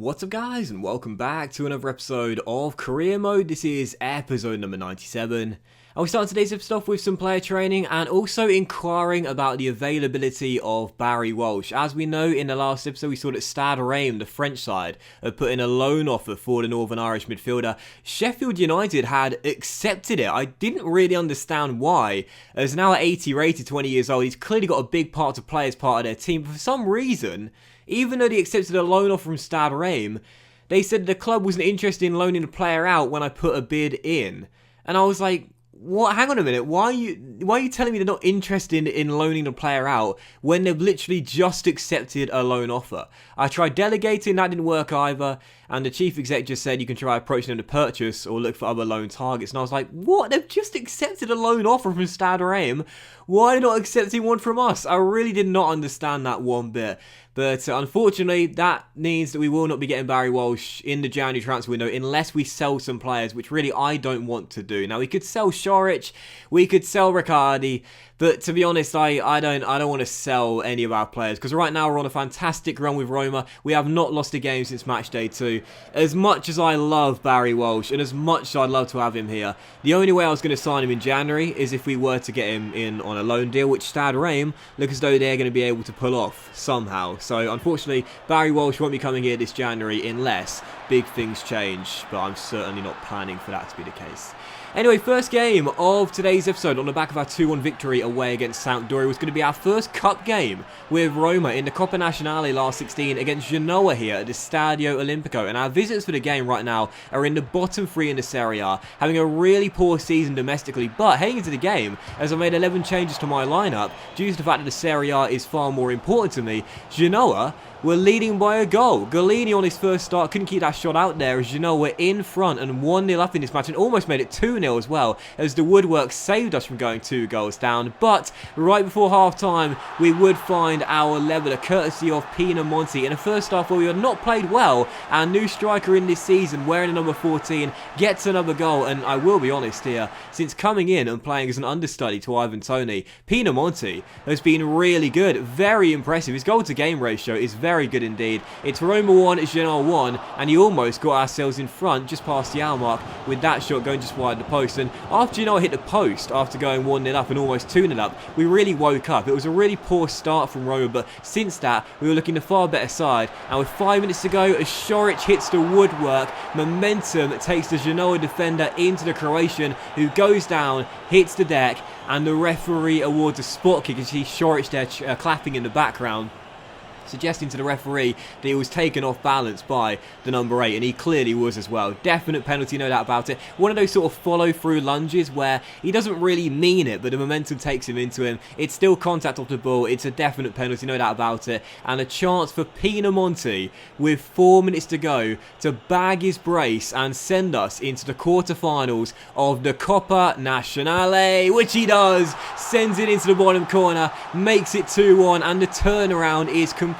What's up guys, and welcome back to another episode of Career Mode. This is episode number 97. And we start today's episode off with some player training and also inquiring about the availability of Barry Walsh. As we know, in the last episode we saw that Stade Reims, the French side, had put in a loan offer for the Northern Irish midfielder. Sheffield United had accepted it. I didn't really understand why. As now at 80 rated, 20 years old, he's clearly got a big part to play as part of their team. But for some reason, even though they accepted a loan offer from Stade Reims, they said the club wasn't interested in loaning the player out when I put a bid in. And I was like, what? Hang on a minute. Why are you telling me they're not interested in loaning the player out when they've literally just accepted a loan offer? I tried delegating, that didn't work either. And the chief exec just said you can try approaching them to purchase or look for other loan targets. And I was like, what? They've just accepted a loan offer from Stade Reims. Why are they not accepting one from us? I really did not understand that one bit. But unfortunately, that means that we will not be getting Barry Walsh in the January transfer window unless we sell some players, which really I don't want to do. Now, we could sell Šorić, we could sell Riccardi, but to be honest, I don't want to sell any of our players because right now we're on a fantastic run with Roma. We have not lost a game since match day 2. As much as I love Barry Walsh and as much as I'd love to have him here, the only way I was going to sign him in January is if we were to get him in on a loan deal, which Stade Reims look as though they're going to be able to pull off somehow. So unfortunately, Barry Walsh won't be coming here this January unless big things change, but I'm certainly not planning for that to be the case. Anyway, first game of today's episode on the back of our 2-1 victory away against Sampdoria was going to be our first cup game with Roma in the Coppa Nazionale last 16 against Genoa here at the Stadio Olimpico. And our visitors for the game right now are in the bottom 3 in the Serie A, having a really poor season domestically. But heading into the game, as I made 11 changes to my lineup, due to the fact that the Serie A is far more important to me, Genoa were leading by a goal. Golini on his first start couldn't keep that shot out there as Genoa were in front and 1-0 up in this match and almost made it 2-0 as well as the woodwork saved us from going 2 goals down. But right before half time we would find our leveller courtesy of Pinamonti in a first half where we had not played well. Our new striker in this season wearing the number 14 gets another goal, and I will be honest here, since coming in and playing as an understudy to Ivan Toney, Pinamonti has been really good, very impressive. His goal to game ratio is very good indeed. It's Roma 1, it's Genoa 1, and he almost got ourselves in front just past the hour mark with that shot going just wide the post. And after Genoa hit the post, after going 1-0 up and almost 2-0 up, we really woke up. It was a really poor start from Roma, but since that, we were looking the far better side. And with 5 minutes to go, as Šorić hits the woodwork, momentum takes the Genoa defender into the Croatian, who goes down, hits the deck, and the referee awards a spot kick. You see Šorić there clapping in the background, suggesting to the referee that he was taken off balance by the number 8, and he clearly was as well. Definite penalty, no doubt about it. One of those sort of follow-through lunges where he doesn't really mean it, but the momentum takes him into him. It's still contact off the ball. It's a definite penalty, no doubt about it. And a chance for Pinamonti with 4 minutes to go to bag his brace and send us into the quarterfinals of the Coppa Nazionale, which he does. Sends it into the bottom corner, makes it 2-1, and the turnaround is complete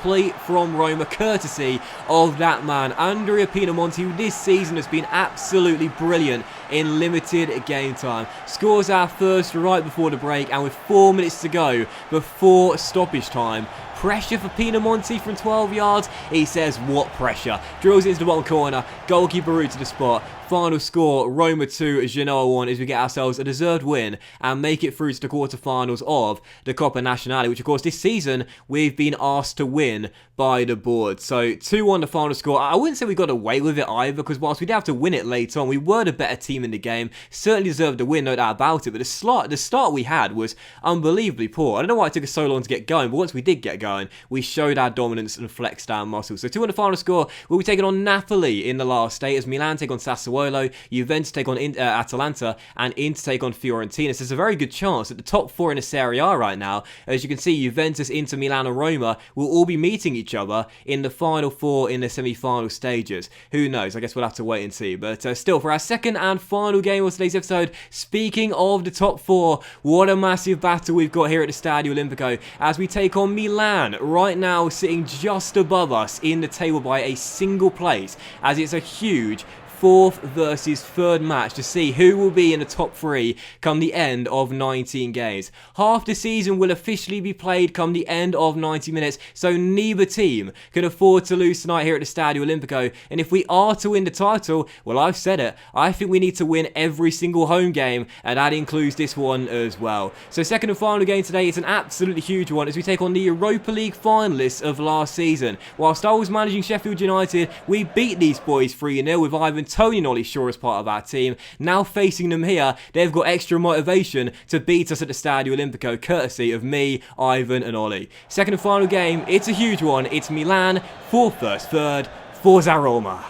from Roma, courtesy of that man, Andrea Pinamonti, who this season has been absolutely brilliant in limited game time. Scores our first right before the break, and with 4 minutes to go before stoppage time, pressure for Pinamonti from 12 yards. He says, what pressure? Drills it into the bottom corner, goalkeeper route to the spot. Final score, Roma 2, Genoa 1, as we get ourselves a deserved win and make it through to the quarterfinals of the Coppa Nazionale, which of course this season we've been asked to win by the board. So 2-1 the final score. I wouldn't say we got away with it either, because whilst we did have to win it late on, we were the better team in the game, certainly deserved the win, no doubt about it, but the start we had was unbelievably poor. I don't know why it took us so long to get going, but once we did get going, we showed our dominance and flexed our muscles. So 2-1 the final score. We'll be taking on Napoli in the last day as Milan take on Sassuolo, Juventus take on Atalanta, and Inter take on Fiorentina. So there's a very good chance that the top 4 in the Serie A right now, as you can see, Juventus, Inter, Milan and Roma will all be meeting each other in the final 4 in the semi-final stages. Who knows? I guess we'll have to wait and see. But still, for our second and final game of today's episode, speaking of the top 4, what a massive battle we've got here at the Stadio Olimpico as we take on Milan, right now sitting just above us in the table by a single place, as it's a huge 4th versus 3rd match to see who will be in the top 3 come the end of 19 games. Half the season will officially be played come the end of 90 minutes, so neither team can afford to lose tonight here at the Stadio Olimpico. And if we are to win the title, well, I've said it, I think we need to win every single home game, and that includes this one as well. So second and final game today is an absolutely huge one as we take on the Europa League finalists of last season. Whilst I was managing Sheffield United, we beat these boys 3-0 with Ivan, Tony and Ollie Shaw as part of our team. Now facing them here, they've got extra motivation to beat us at the Stadio Olimpico, courtesy of me, Ivan and Ollie. Second and final game, it's a huge one. It's Milan, 4th versus 3rd, Forza Roma.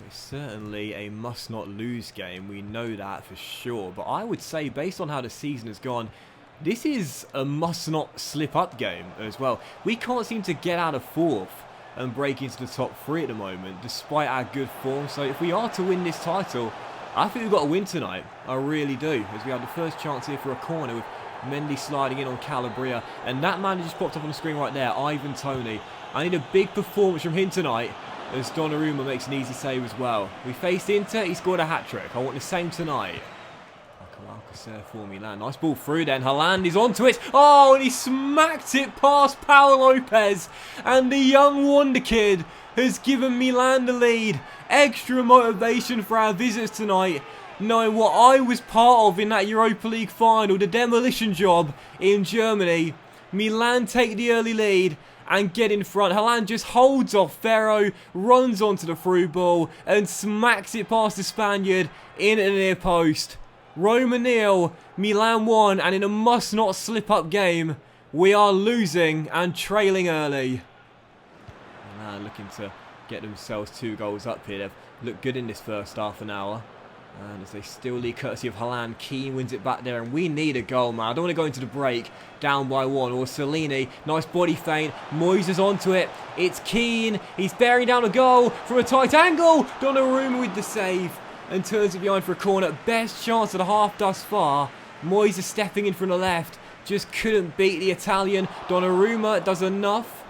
It's certainly a must-not-lose game, we know that for sure. But I would say, based on how the season has gone, this is a must-not-slip-up game as well. We can't seem to get out of 4th and break into the top 3 at the moment, despite our good form. So if we are to win this title, I think we've got to win tonight. I really do, as we have the first chance here for a corner with Mendy sliding in on Calabria. And that man just popped up on the screen right there, Ivan Toney. I need a big performance from him tonight, as Donnarumma makes an easy save as well. We faced Inter, he scored a hat-trick. I want the same tonight. Alcacer for Milan. Nice ball through then. Haaland is onto it. Oh, and he smacked it past Paul Lopez. And the young wonder kid has given Milan the lead. Extra motivation for our visitors tonight, knowing what I was part of in that Europa League final, the demolition job in Germany. Milan take the early lead and get in front. Haaland just holds off Ferro, runs onto the through ball and smacks it past the Spaniard in at the near post. Roma 0, Milan 1, and in a must-not-slip-up game, we are losing and trailing early. Milan looking to get themselves 2 goals up here. They've looked good in this first half an hour. And as they still lead courtesy of Haaland, Keane wins it back there, and we need a goal, man. I don't want to go into the break down by 1. Or Cellini, nice body feint. Moises onto it. It's Keane. He's bearing down a goal from a tight angle. Donnarumma with the save and turns it behind for a corner. Best chance of the half thus far. Moises stepping in from the left. Just couldn't beat the Italian. Donnarumma does enough.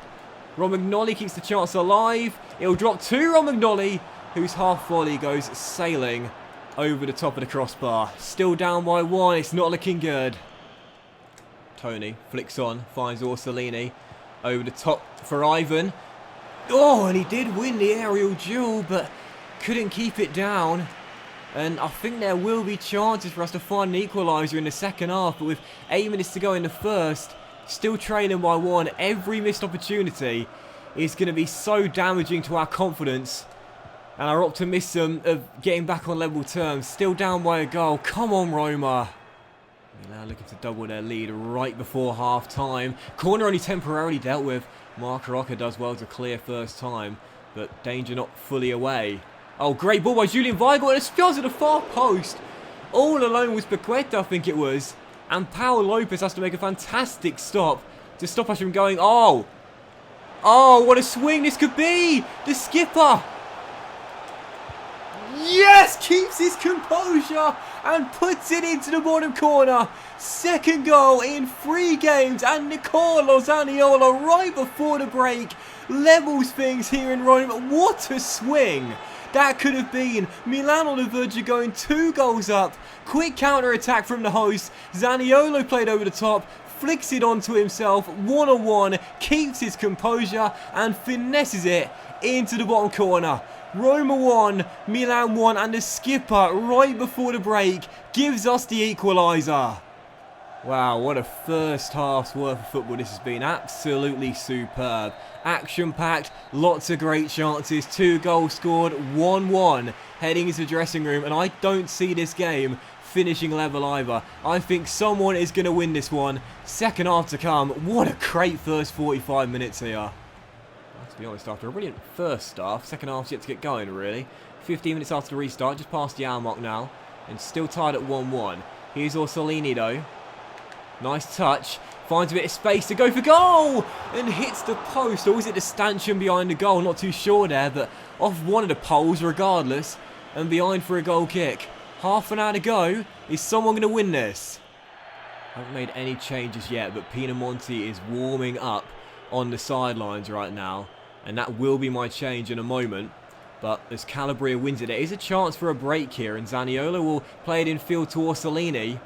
Romagnoli keeps the chance alive. It'll drop to Romagnoli, whose half volley goes sailing over the top of the crossbar. Still down by 1. It's not looking good. Tony flicks on, finds Orsolini over the top for Ivan. Oh, and he did win the aerial duel, but couldn't keep it down. And I think there will be chances for us to find an equaliser in the second half, but with 8 minutes to go in the first, still trailing by 1, every missed opportunity is going to be so damaging to our confidence and our optimism of getting back on level terms. Still down by a goal. Come on, Roma. Now looking to double their lead right before half time. Corner only temporarily dealt with. Mark Rocca does well to clear first time, but danger not fully away. Oh, great ball by Julian Weigl, and it spills at the far post. All alone was Paqueta, I think it was. And Paul Lopez has to make a fantastic stop to stop us from going. Oh, what a swing this could be. The skipper. Yes, keeps his composure and puts it into the bottom corner. Second goal in 3 games, and Nicolo Zaniolo right before the break levels things here in Rome. What a swing that could have been. Milan on the verge of going 2 goals up. Quick counter-attack from the host. Zaniolo played over the top, flicks it onto himself, 1-on-1, keeps his composure and finesses it into the bottom corner. Roma 1, Milan 1, and the skipper right before the break gives us the equaliser. Wow, what a first half's worth of football this has been. Absolutely superb. Action-packed, lots of great chances, 2 goals scored, 1-1 heading into the dressing room, and I don't see this game finishing level either. I think someone is going to win this one. Second half to come. What a great first 45 minutes here. To be honest, after a brilliant first half, second half's yet to get going, really. 15 minutes after the restart, just past the hour mark now, and still tied at 1-1. Here's Orsolini, though. Nice touch. Finds a bit of space to go for goal! And hits the post. Or was it the stanchion behind the goal? Not too sure there, but off one of the poles regardless. And behind for a goal kick. Half an hour to go. Is someone going to win this? I haven't made any changes yet, but Pinamonti is warming up on the sidelines right now. And that will be my change in a moment. But as Calabria wins it, there is a chance for a break here, and Zaniolo will play it in field to Orsolini.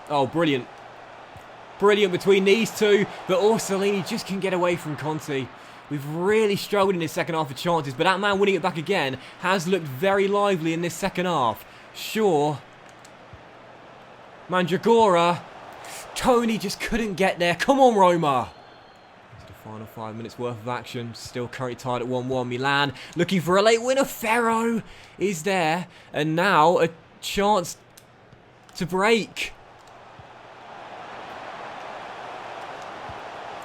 Oh, brilliant. Brilliant between these two, but Orsolini just can get away from Conte. We've really struggled in this second half of chances, but that man winning it back again has looked very lively in this second half. Shaw. Mandragora. Tony just couldn't get there. Come on, Roma. The final 5 minutes worth of action. Still currently tied at 1-1. Milan looking for a late winner. Ferro is there. And now a chance to break.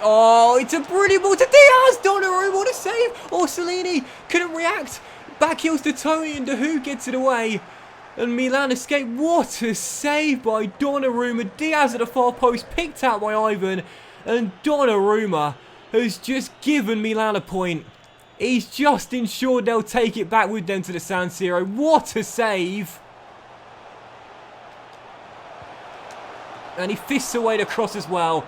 Oh, it's a brilliant ball to Diaz. Donnarumma, what a save. Orsolini couldn't react. Back heels to Tony, and Dahoud gets it away. And Milan escape. What a save by Donnarumma. Diaz at the far post, picked out by Ivan. And Donnarumma has just given Milan a point. He's just ensured they'll take it back with them to the San Siro. What a save. And he fists away the cross as well.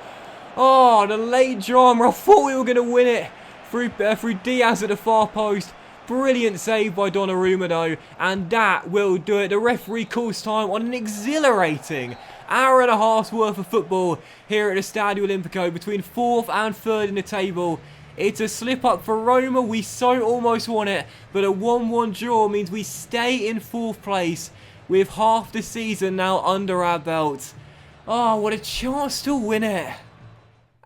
Oh, the late drama. I thought we were going to win it through Diaz at the far post. Brilliant save by Donnarumma though, and that will do it. The referee calls time on an exhilarating hour and a half's worth of football here at the Stadio Olimpico between 4th and 3rd in the table. It's a slip up for Roma. We so almost won it, but a 1-1 draw means we stay in 4th place with half the season now under our belts. Oh, what a chance to win it.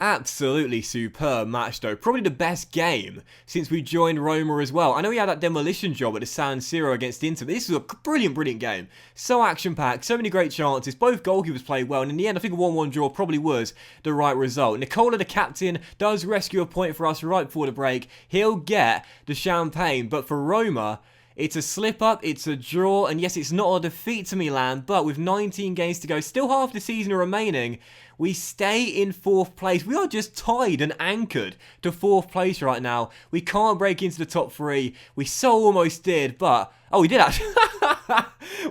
Absolutely superb match though. Probably the best game since we joined Roma as well. I know we had that demolition job at the San Siro against Inter, but this was a brilliant game. So action-packed, so many great chances. Both goalkeepers played well, and in the end I think a 1-1 draw probably was the right result. Nicola, the captain, does rescue a point for us right before the break. He'll get the champagne, but for Roma, it's a slip-up, it's a draw, and yes, it's not a defeat to Milan, but with 19 games to go, still half the season remaining, we stay in 4th place. We are just tied and anchored to 4th place right now. We can't break into the top 3. We so almost did, but... Oh, we did actually.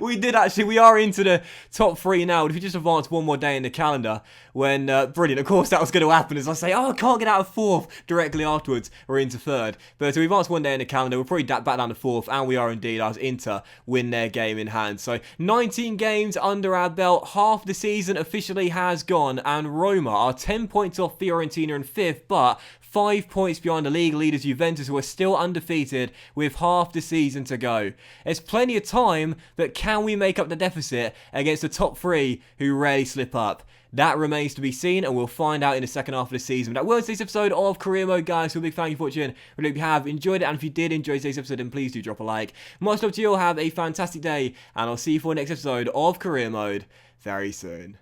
We did actually. We are into the top 3 now. If we just advance one more day in the calendar, when brilliant. Of course, that was going to happen. As I say, oh, I can't get out of 4th directly afterwards. We're into 3rd. But if we advance one day in the calendar, we'll probably back down to 4th, and we are indeed as Inter win their game in hand. So 19 games under our belt. Half the season officially has gone, and Roma are 10 points off Fiorentina in 5th, but 5 points behind the league leaders Juventus, who are still undefeated with half the season to go. There's plenty of time, but can we make up the deficit against the top 3 who rarely slip up? That remains to be seen, and we'll find out in the second half of the season. But that was today's episode of Career Mode, guys. So a big thank you for watching. Really hope you have enjoyed it, and if you did enjoy today's episode, then please do drop a like. Much love to you all. Have a fantastic day, and I'll see you for the next episode of Career Mode very soon.